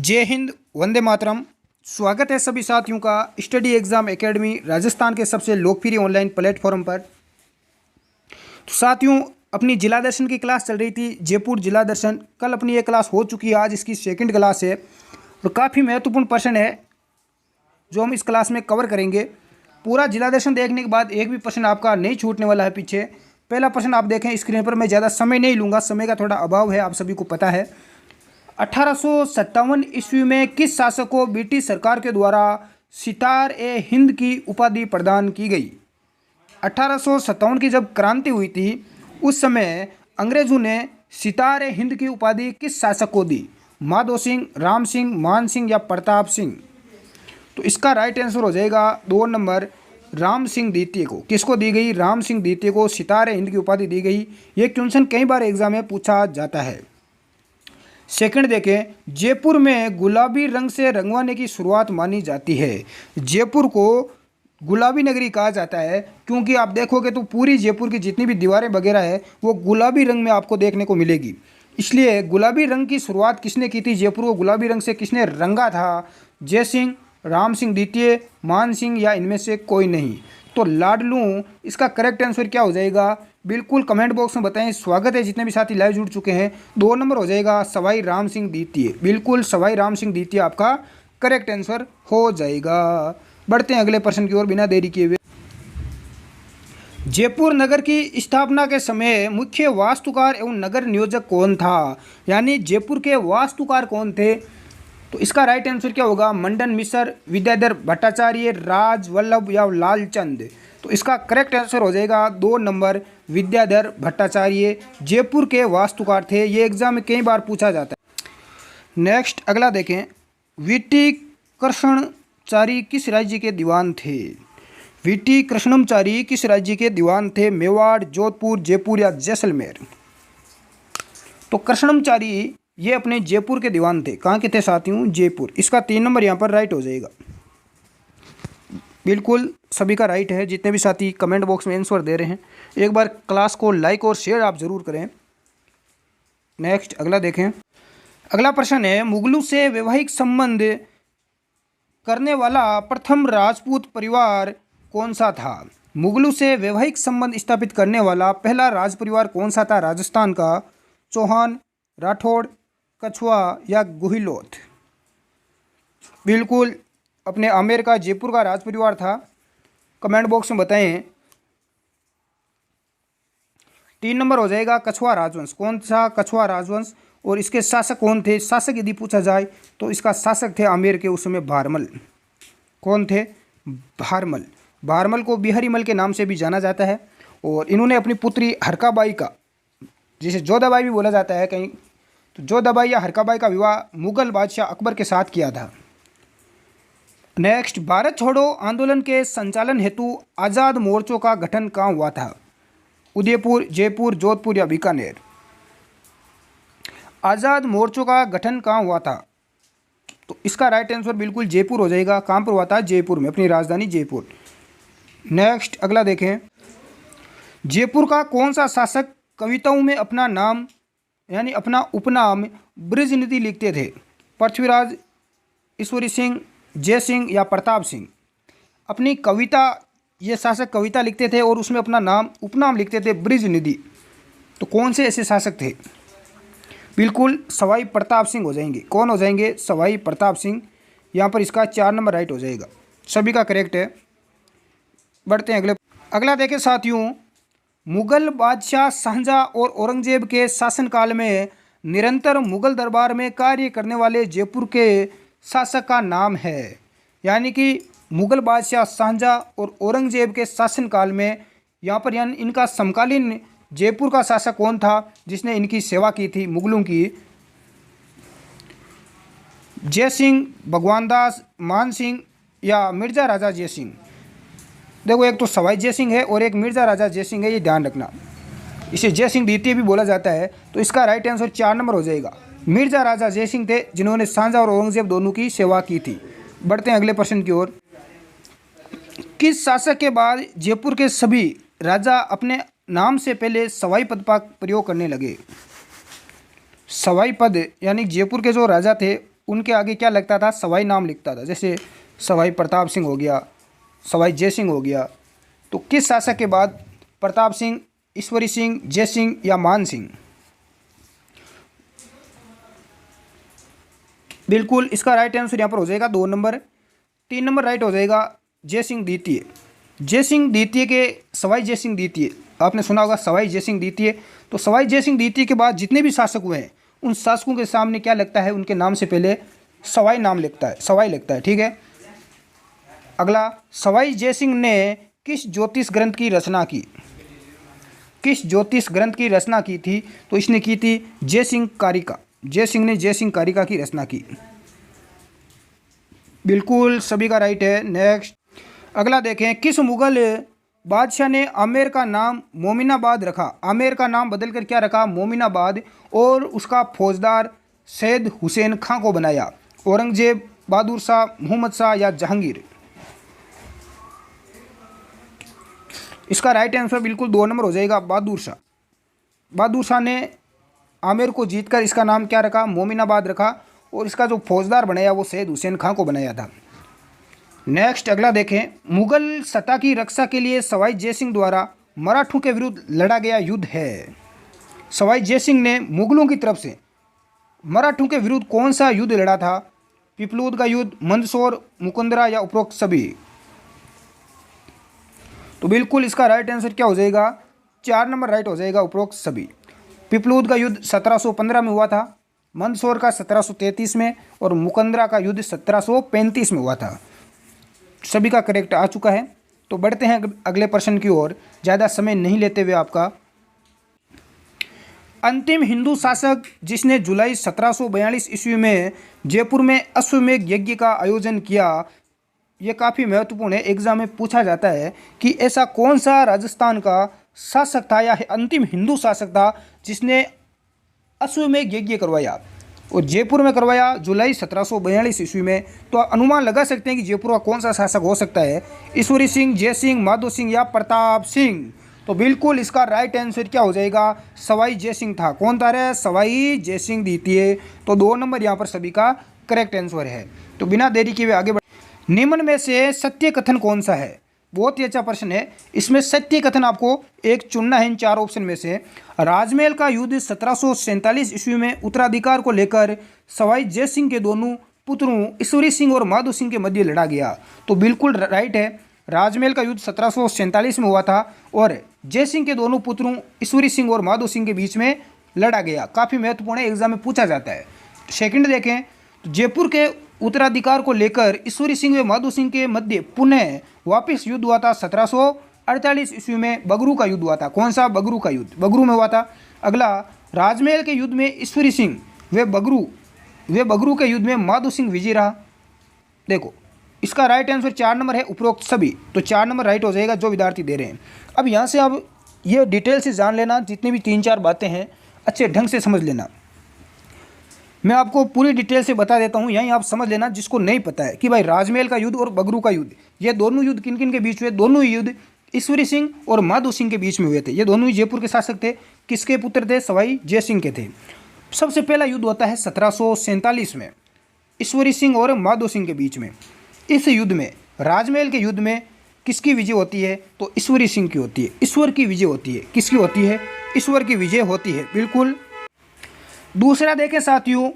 जय हिंद, वंदे मातरम। स्वागत है सभी साथियों का स्टडी एग्जाम एकेडमी राजस्थान के सबसे लोकप्रिय ऑनलाइन प्लेटफॉर्म पर। तो साथियों, अपनी जिला दर्शन की क्लास चल रही थी, जयपुर जिला दर्शन। कल अपनी ये क्लास हो चुकी है, आज इसकी सेकंड क्लास है और काफ़ी महत्वपूर्ण प्रश्न है जो हम इस क्लास में कवर करेंगे। पूरा जिला दर्शन देखने के बाद एक भी प्रश्न आपका नहीं छूटने वाला है पीछे। पहला प्रश्न आप देखें स्क्रीन पर। मैं ज़्यादा समय नहीं लूँगा, समय का थोड़ा अभाव है, आप सभी को पता है। 1857 ईस्वी में किस शासक को ब्रिटिश सरकार के द्वारा सितार ए हिंद की उपाधि प्रदान की गई? 1857 की जब क्रांति हुई थी उस समय अंग्रेजों ने सितार ए हिंद की उपाधि किस शासक को दी? माधो सिंह, राम सिंह, मान सिंह या प्रताप सिंह? तो इसका राइट आंसर हो जाएगा 2 नंबर, राम सिंह द्वितीय को। किसको दी गई? राम सिंह द्वितीय को सितार ए हिंद की उपाधि दी गई। ये क्वेश्चन कई बार एग्जाम में पूछा जाता है। सेकंड देखें, जयपुर में गुलाबी रंग से रंगवाने की शुरुआत मानी जाती है। जयपुर को गुलाबी नगरी कहा जाता है क्योंकि आप देखोगे तो पूरी जयपुर की जितनी भी दीवारें वगैरह है वो गुलाबी रंग में आपको देखने को मिलेगी। इसलिए गुलाबी रंग की शुरुआत किसने की थी? जयपुर को गुलाबी रंग से किसने रंगा था? जय सिंह, राम सिंह द्वितीय, मान सिंह या इनमें से कोई नहीं? तो लाडलू इसका करेक्ट आंसर क्या हो जाएगा? बिल्कुल कमेंट बॉक्स में बताएं। स्वागत है जितने भी साथी लाइव जुड़ चुके हैं। 2 नंबर हो जाएगा सवाई राम सिंह द्वितीय। बिल्कुल सवाई राम सिंह द्वितीय आपका करेक्ट आंसर हो जाएगा। बढ़ते हैं अगले प्रश्न की ओर बिना देरी किए हुए। जयपुर नगर की स्थापना के समय मुख्य वास्तुकार एवं नगर नियोजक कौन था? यानी जयपुर के वास्तुकार कौन थे? तो इसका राइट आंसर क्या होगा? मंडन मिश्र, विद्याधर भट्टाचार्य, राज वल्लभ या लालचंद? तो इसका करेक्ट आंसर हो जाएगा 2 नंबर, विद्याधर भट्टाचार्य जयपुर के वास्तुकार थे। ये एग्जाम में कई बार पूछा जाता है। नेक्स्ट अगला देखें, वीटी कृष्णचारी किस राज्य के दीवान थे? वीटी कृष्णमचारी किस राज्य के दीवान थे? मेवाड़, जोधपुर, जयपुर या जैसलमेर? तो कृष्णमचारी ये अपने जयपुर के दीवान थे। कहाँ के थे साथियों? जयपुर। इसका 3 नंबर यहाँ पर राइट हो जाएगा। बिल्कुल सभी का राइट है। जितने भी साथी कमेंट बॉक्स में आंसर दे रहे हैं, एक बार क्लास को लाइक और शेयर आप ज़रूर करें। नेक्स्ट अगला देखें। अगला प्रश्न है, मुगलों से वैवाहिक संबंध करने वाला प्रथम राजपूत परिवार कौन सा था? मुगलों से वैवाहिक संबंध स्थापित करने वाला पहला राज परिवार कौन सा था राजस्थान का? चौहान, राठौड़, कछुआ या गुहिलोत? बिल्कुल अपने आमेर का जयपुर का राज परिवार था। कमेंट बॉक्स में बताएं। 3 नंबर हो जाएगा कछुआ राजवंश। कौन सा? कछुआ राजवंश। और इसके शासक कौन थे? शासक यदि पूछा जाए तो इसका शासक थे आमेर के उस समय भारमल। कौन थे? भारमल। भारमल को बिहारीमल के नाम से भी जाना जाता है। और इन्होंने अपनी पुत्री हरकाबाई का, जिसे जोधाबाई भी बोला जाता है कहीं, तो जोधाबाई या हरकाबाई का विवाह मुगल बादशाह अकबर के साथ किया था। नेक्स्ट, भारत छोड़ो आंदोलन के संचालन हेतु आज़ाद मोर्चों का गठन कहाँ हुआ था? उदयपुर, जयपुर, जोधपुर या बीकानेर? आज़ाद मोर्चों का गठन कहाँ हुआ था? तो इसका राइट आंसर बिल्कुल जयपुर हो जाएगा। कहाँ पर हुआ था? जयपुर में, अपनी राजधानी जयपुर। नेक्स्ट अगला देखें, जयपुर का कौन सा शासक कविताओं में अपना नाम यानी अपना उपनाम बृजनिधि लिखते थे? पृथ्वीराज, ईश्वरी सिंह, जय सिंह या प्रताप सिंह? अपनी कविता, ये शासक कविता लिखते थे और उसमें अपना नाम उपनाम लिखते थे बृजनिधि। तो कौन से ऐसे शासक थे? बिल्कुल सवाई प्रताप सिंह हो जाएंगे। कौन हो जाएंगे? सवाई प्रताप सिंह। यहाँ पर इसका 4 नंबर राइट हो जाएगा। सभी का करेक्ट है। बढ़ते हैं अगला देखें साथियों, मुगल बादशाह शाहजहाँ और औरंगजेब के शासनकाल में निरंतर मुगल दरबार में कार्य करने वाले जयपुर के शासक का नाम है। यानी कि मुगल बादशाह शाहजहाँ और औरंगजेब के शासनकाल में यहाँ पर यानी इनका समकालीन जयपुर का शासक कौन था जिसने इनकी सेवा की थी मुगलों की? जय सिंह, भगवान दास, मान सिंह या मिर्जा राजा जय सिंह? देखो, एक तो सवाई जय सिंह है और एक मिर्जा राजा जय सिंह है, ये ध्यान रखना। इसे जय सिंह द्वितीय भी बोला जाता है। तो इसका राइट आंसर 4 नंबर हो जाएगा। मिर्जा राजा जय सिंह थे जिन्होंने शाहजहाँ और औरंगजेब दोनों की सेवा की थी। बढ़ते हैं अगले प्रश्न की ओर। किस शासक के बाद जयपुर के सभी राजा अपने नाम से पहले सवाई पद का प्रयोग करने लगे? सवाई पद यानी जयपुर के जो राजा थे उनके आगे क्या लगता था, सवाई नाम लिखता था। जैसे सवाई प्रताप सिंह हो गया, सवाई जय सिंह हो गया। तो किस शासक के बाद प्रताप सिंह, ईश्वरी सिंह, जय सिंह या मान सिंह? बिल्कुल इसका राइट आंसर यहाँ पर हो जाएगा 2 नंबर। 3 नंबर राइट हो जाएगा जय सिंह द्वितीय। जय सिंह द्वितीय के सवाई जय सिंह द्वितीय, आपने सुना होगा सवाई जय सिंह द्वितीय। तो सवाई जय सिंह द्वितीय के बाद जितने भी शासक हुए हैं उन शासकों के सामने क्या लगता है, उनके नाम से पहले सवाई नाम लिखता है, सवाई लगता है। ठीक है। अगला, सवाई जय सिंह ने किस ज्योतिष ग्रंथ की रचना की? किस ज्योतिष ग्रंथ की रचना की थी? तो इसने की थी जय सिंह कारिका। जय सिंह ने जय सिंह कारिका की रचना की। बिल्कुल सभी का राइट है। नेक्स्ट, अगला देखें, किस मुगल बादशाह ने आमेर का नाम मोमिनाबाद रखा? आमेर का नाम बदलकर क्या रखा? मोमिनाबाद, और उसका फौजदार सैयद हुसैन खां को बनाया। औरंगजेब, बहादुर शाह, मोहम्मद शाह या जहांगीर? इसका राइट आंसर बिल्कुल 2 नंबर हो जाएगा, बहादुर शाह। बहादुर शाह ने आमेर को जीतकर इसका नाम क्या रखा? मोमिनाबाद रखा, और इसका जो फौजदार बनाया वो सैयद हुसैन खां को बनाया था। नेक्स्ट, अगला देखें, मुगल सत्ता की रक्षा के लिए सवाई जय सिंह द्वारा मराठों के विरुद्ध लड़ा गया युद्ध है। सवाई जय सिंह ने मुगलों की तरफ से मराठों के विरुद्ध कौन सा युद्ध लड़ा था? पिपलूद का युद्ध, मंदसौर, मुकुंदरा या उपरोक्त सभी? तो बिल्कुल इसका राइट आंसर क्या हो जाएगा? 4 नंबर राइट हो जाएगा, उपरोक्त सभी। पिपलूद का युद्ध 1715 में हुआ था, मंदसौर का 1733 में, और मुकुंदरा का युद्ध 1735 में हुआ था। सभी का करेक्ट आ चुका है। तो बढ़ते हैं अगले प्रश्न की ओर, ज़्यादा समय नहीं लेते हुए। आपका अंतिम हिंदू शासक जिसने जुलाई 1742 ईस्वी में जयपुर में अश्वमेध यज्ञ का आयोजन किया, ये काफ़ी महत्वपूर्ण है, एग्जाम में पूछा जाता है कि ऐसा कौन सा राजस्थान का शासक था या अंतिम हिंदू शासक था जिसने अश्वमेध यज्ञ करवाया, और जयपुर में करवाया जुलाई 1742 ईस्वी में। तो अनुमान लगा सकते हैं कि जयपुर का कौन सा शासक हो सकता है? ईश्वरी सिंह, जय सिंह, माधो सिंह या प्रताप सिंह? तो बिल्कुल इसका राइट आंसर क्या हो जाएगा? सवाई जय सिंह था। कौन था रे? सवाई जय सिंह द्वितीय। तो 2 नंबर यहाँ पर सभी का करेक्ट आंसर है। तो बिना देरी किए आगे बढ़, निम्न में से सत्य कथन कौन सा है? बहुत ही अच्छा प्रश्न है। इसमें सत्य कथन आपको एक चुनना है इन 4 ऑप्शन में से। राजमहल का युद्ध 1747 ईस्वी में उत्तराधिकार को लेकर सवाई जय सिंह के दोनों पुत्रों ईश्वरी सिंह और माधो सिंह के मध्य लड़ा गया। तो बिल्कुल राइट है, राजमहल का युद्ध 1747 में हुआ था और जय सिंह के दोनों पुत्रों ईश्वरी सिंह और माधो सिंह के बीच में लड़ा गया। काफ़ी महत्वपूर्ण है, एग्जाम में पूछा जाता है। सेकंड देखें, तो जयपुर के उत्तराधिकार को लेकर ईश्वरी सिंह व माधो सिंह के मध्य पुनः वापस युद्ध हुआ था 1748 ईस्वी में। बगरू का युद्ध हुआ था। कौन सा? बगरू का युद्ध, बगरू में हुआ था। अगला, राजमहल के युद्ध में ईश्वरी सिंह वे बगरू के युद्ध में माधो सिंह विजयी रहा। देखो इसका राइट आंसर 4 नंबर है, उपरोक्त सभी। तो 4 नंबर राइट हो जाएगा जो विद्यार्थी दे रहे हैं। अब यहाँ से आप ये डिटेल से जान लेना, जितनी भी 3-4 बातें हैं अच्छे ढंग से समझ लेना। मैं आपको पूरी डिटेल से बता देता हूँ, यहीं आप समझ लेना जिसको नहीं पता है कि भाई राजमहल का युद्ध और बगरू का युद्ध, ये दोनों युद्ध किन किन के बीच हुए? दोनों ही युद्ध ईश्वरी सिंह और माधो सिंह के बीच में हुए थे। ये दोनों ही जयपुर के शासक थे। किसके पुत्र थे? सवाई जय सिंह के थे। सबसे पहला युद्ध होता है 1747 में ईश्वरी सिंह और माधो सिंह के बीच में। इस युद्ध में, राजमहल के युद्ध में किसकी विजय होती है? तो ईश्वरी सिंह की होती है। ईश्वर की विजय होती है। किसकी होती है? ईश्वर की विजय होती है। बिल्कुल। दूसरा देखें साथियों,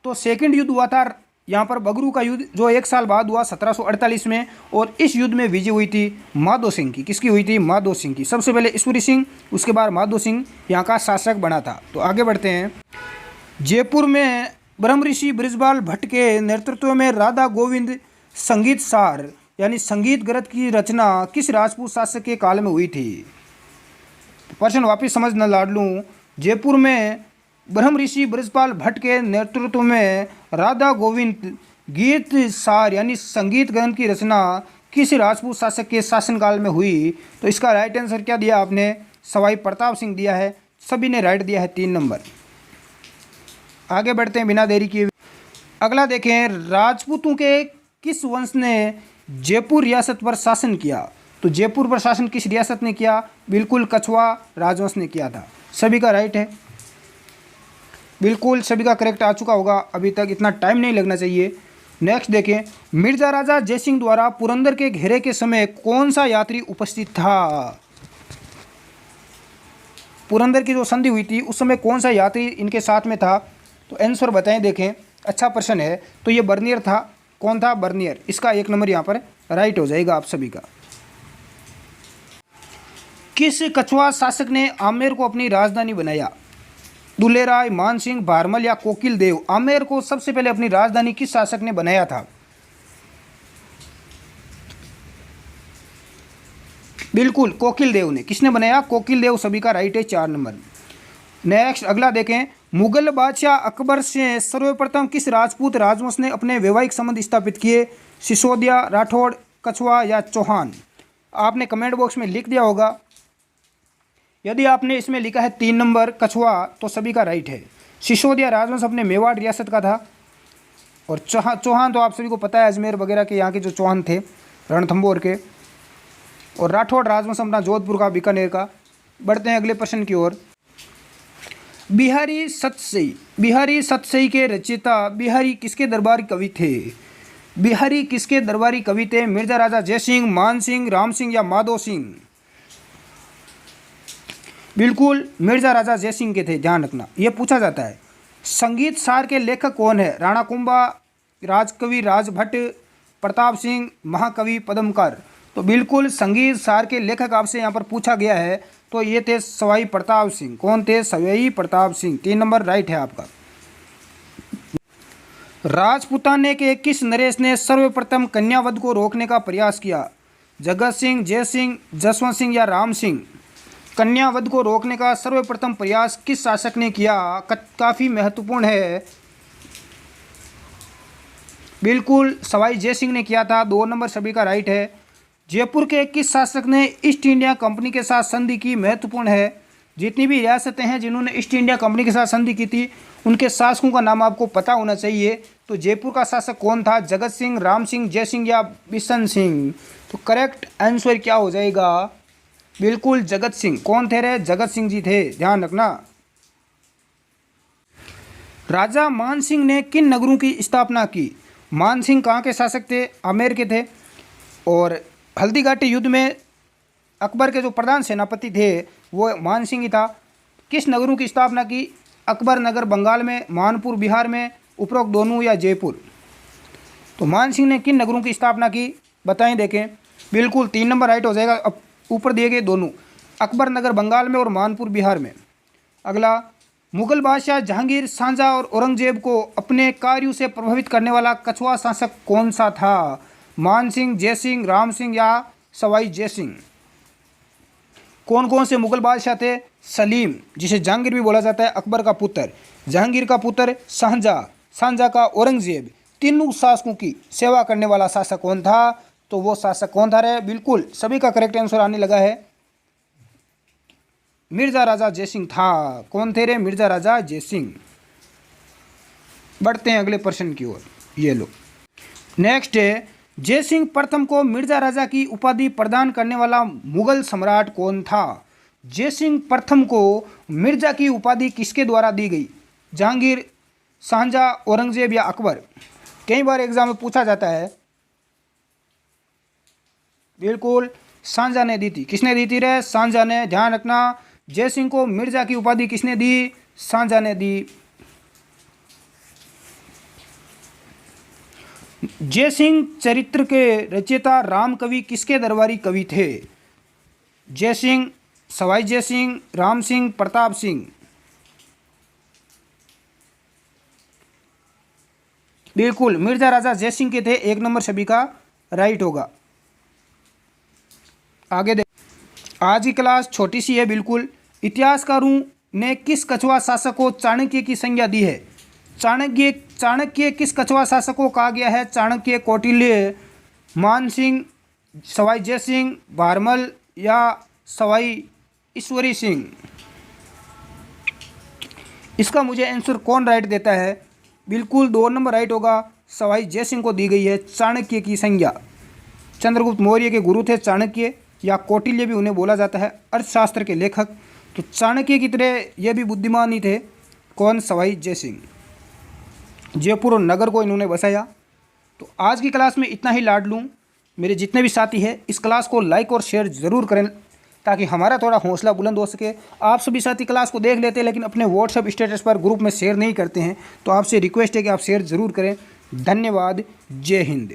तो सेकंड युद्ध हुआ था यहाँ पर बगरू का युद्ध, जो 1 साल बाद हुआ 1748 में, और इस युद्ध में विजय हुई थी माधो सिंह की। किसकी हुई थी? माधो सिंह की। सबसे पहले ईश्वरी सिंह, उसके बाद माधो सिंह यहाँ का शासक बना था। तो आगे बढ़ते हैं। जयपुर में ब्रह्म ऋषि बृजपाल भट्ट के नेतृत्व में राधा गोविंद संगीत सार यानी संगीत ग्रंथ की रचना किस राजपूत शासक के काल में हुई थी? प्रश्न वापिस समझना लाडलू। जयपुर में ब्रह्म ऋषि बृजपाल भट्ट के नेतृत्व में राधा गोविंद गीत सार यानी संगीत ग्रंथ की रचना किस राजपूत शासक के शासनकाल में हुई? तो इसका राइट आंसर क्या दिया आपने? सवाई प्रताप सिंह दिया है। सभी ने राइट दिया है, 3 नंबर। आगे बढ़ते हैं बिना देरी किए। अगला देखें, राजपूतों के किस वंश ने जयपुर रियासत पर शासन किया? तो जयपुर पर शासन किस रियासत ने किया? बिल्कुल कछवा राजवंश ने किया था। सभी का राइट है। बिल्कुल सभी का करेक्ट आ चुका होगा, अभी तक इतना टाइम नहीं लगना चाहिए। नेक्स्ट देखें, मिर्जा राजा जयसिंह द्वारा पुरंदर के घेरे के समय कौन सा यात्री उपस्थित था? पुरंदर की जो संधि हुई थी उस समय कौन सा यात्री इनके साथ में था? तो आंसर बताएं। देखें, अच्छा प्रश्न है। तो ये बर्नियर था। कौन था? बर्नियर। इसका 1 नंबर यहाँ पर राइट हो जाएगा आप सभी का। किस कछुआ शासक ने आमेर को अपनी राजधानी बनाया? दुलेराय, मानसिंह, भारमल या कोकिल देव? आमेर को सबसे पहले अपनी राजधानी किस शासक ने बनाया था? बिल्कुल कोकिल देव ने। किसने बनाया? कोकिल देव। सभी का राइट है, 4 नंबर। नेक्स्ट अगला देखें, मुगल बादशाह अकबर से सर्वप्रथम किस राजपूत राजवंश ने अपने वैवाहिक संबंध स्थापित किए? सिसोदिया, राठौड़, कछुआ या चौहान? आपने कमेंट बॉक्स में लिख दिया होगा। यदि आपने इसमें लिखा है 3 नंबर कछुआ तो सभी का राइट है। सिसोदिया राजवंश अपने मेवाड़ रियासत का था। और चौहान तो आप सभी को पता है, अजमेर वगैरह के यहाँ के जो चौहान थे, रणथंभौर के। और राठौड़ राजवंश अपना जोधपुर का, बीकानेर का। बढ़ते हैं अगले प्रश्न की ओर। बिहारी सतसई के रचयिता बिहारी किसके दरबारी कवि थे? बिहारी किसके दरबारी कवि थे? मिर्जा राजा जयसिंह, मानसिंह, राम सिंह या माधो सिंह? बिल्कुल मिर्जा राजा जयसिंह के थे, ध्यान रखना, यह पूछा जाता है। संगीत सार के लेखक कौन है? राणा कुंभा, राजकवि राजभट्ट, प्रताप सिंह, महाकवि पद्मकर? तो बिल्कुल संगीत सार के लेखक आपसे यहाँ पर पूछा गया है, तो ये थे सवाई प्रताप सिंह। कौन थे? सवाई प्रताप सिंह। 3 नंबर राइट है आपका। राजपुताने के किस नरेश ने सर्वप्रथम कन्यावध को रोकने का प्रयास किया? जगत सिंह, जय सिंह, जसवंत सिंह या राम सिंह? कन्यावध को रोकने का सर्वप्रथम प्रयास किस शासक ने किया? काफ़ी महत्वपूर्ण है। बिल्कुल सवाई जय सिंह ने किया था। 2 नंबर सभी का राइट है। जयपुर के किस शासक ने ईस्ट इंडिया कंपनी के साथ संधि की? महत्वपूर्ण है। जितनी भी रियासतें हैं जिन्होंने ईस्ट इंडिया कंपनी के साथ संधि की थी, उनके शासकों का नाम आपको पता होना चाहिए। तो जयपुर का शासक कौन था? जगत सिंह, राम सिंह, जय सिंह या बिशन सिंह? तो करेक्ट आंसर क्या हो जाएगा? बिल्कुल जगत सिंह। कौन थे रे? जगत सिंह जी थे, ध्यान रखना। राजा मानसिंह ने किन नगरों की स्थापना की? मानसिंह कहाँ के शासक थे? आमेर के थे। और हल्दीघाटी युद्ध में अकबर के जो प्रधान सेनापति थे वो मानसिंह ही था। किस नगरों की स्थापना की? अकबर नगर बंगाल में, मानपुर बिहार में, उपरोक्त दोनों या जयपुर? तो मानसिंह ने किन नगरों की स्थापना की? बताएं। देखें, बिल्कुल 3 नंबर राइट हो जाएगा। अब ऊपर दिए गए दोनों, अकबर नगर बंगाल में और मानपुर बिहार में। अगला, मुगल बादशाह जहांगीर, शाहजहां और औरंगजेब को अपने कार्यों से प्रभावित करने वाला कछुआ शासक कौन सा था? मानसिंह, जयसिंह, राम सिंह या सवाई जयसिंह? कौन कौन से मुगल बादशाह थे? सलीम, जिसे जहांगीर भी बोला जाता है, अकबर का पुत्र, जहांगीर का पुत्र शाहजहां, शाहजहां का औरंगजेब। तीनों शासकों की सेवा करने वाला शासक कौन था? तो वो शासक कौन था रे? बिल्कुल सभी का करेक्ट आंसर आने लगा है। मिर्जा राजा जयसिंह था। कौन थे रे? मिर्जा राजा जयसिंह। बढ़ते हैं अगले प्रश्न की ओर। ये लो, नेक्स्ट है, जयसिंह प्रथम को मिर्जा राजा की उपाधि प्रदान करने वाला मुगल सम्राट कौन था? जयसिंह प्रथम को मिर्जा की उपाधि किसके द्वारा दी गई? जहांगीर, शाहजहां, औरंगजेब या अकबर? कई बार एग्जाम में पूछा जाता है। बिल्कुल शाहजहां ने दी थी। किसने दी थी रे? शाहजहां ने। ध्यान रखना, जयसिंह को मिर्जा की उपाधि किसने दी? शाहजहां ने दी। जयसिंह चरित्र के रचयिता रामकवि किसके दरबारी कवि थे? जयसिंह, सवाई जयसिंह, राम सिंह, प्रताप सिंह? बिल्कुल मिर्जा राजा जयसिंह के थे। 1 नंबर सभी का राइट होगा। आगे देख, आज की क्लास छोटी सी है बिल्कुल। इतिहासकारों ने किस कछुआ शासक को चाणक्य की संज्ञा दी है? चाणक्य किस कछुआ शासक को कहा गया है? चाणक्य, कौटिल्य, मानसिंह, सवाई जयसिंह, भारमल या सवाई ईश्वरी सिंह? इसका मुझे आंसर कौन राइट देता है? बिल्कुल 2 नंबर राइट होगा। सवाई जयसिंह को दी गई है चाणक्य की संज्ञा। चंद्रगुप्त मौर्य के गुरु थे चाणक्य, या कौटिल्य भी उन्हें बोला जाता है, अर्थशास्त्र के लेखक। तो चाणक्य की तरह ये भी बुद्धिमान ही थे। कौन? सवाई जय सिंह। जयपुर नगर को इन्होंने बसाया। तो आज की क्लास में इतना ही लाडलू। मेरे जितने भी साथी हैं इस क्लास को लाइक और शेयर ज़रूर करें ताकि हमारा थोड़ा हौसला बुलंद हो सके। आप सभी साथी क्लास को देख लेते हैं लेकिन अपने व्हाट्सएप स्टेटस पर ग्रुप में शेयर नहीं करते हैं, तो आपसे रिक्वेस्ट है कि आप शेयर ज़रूर करें। धन्यवाद। जय हिंद।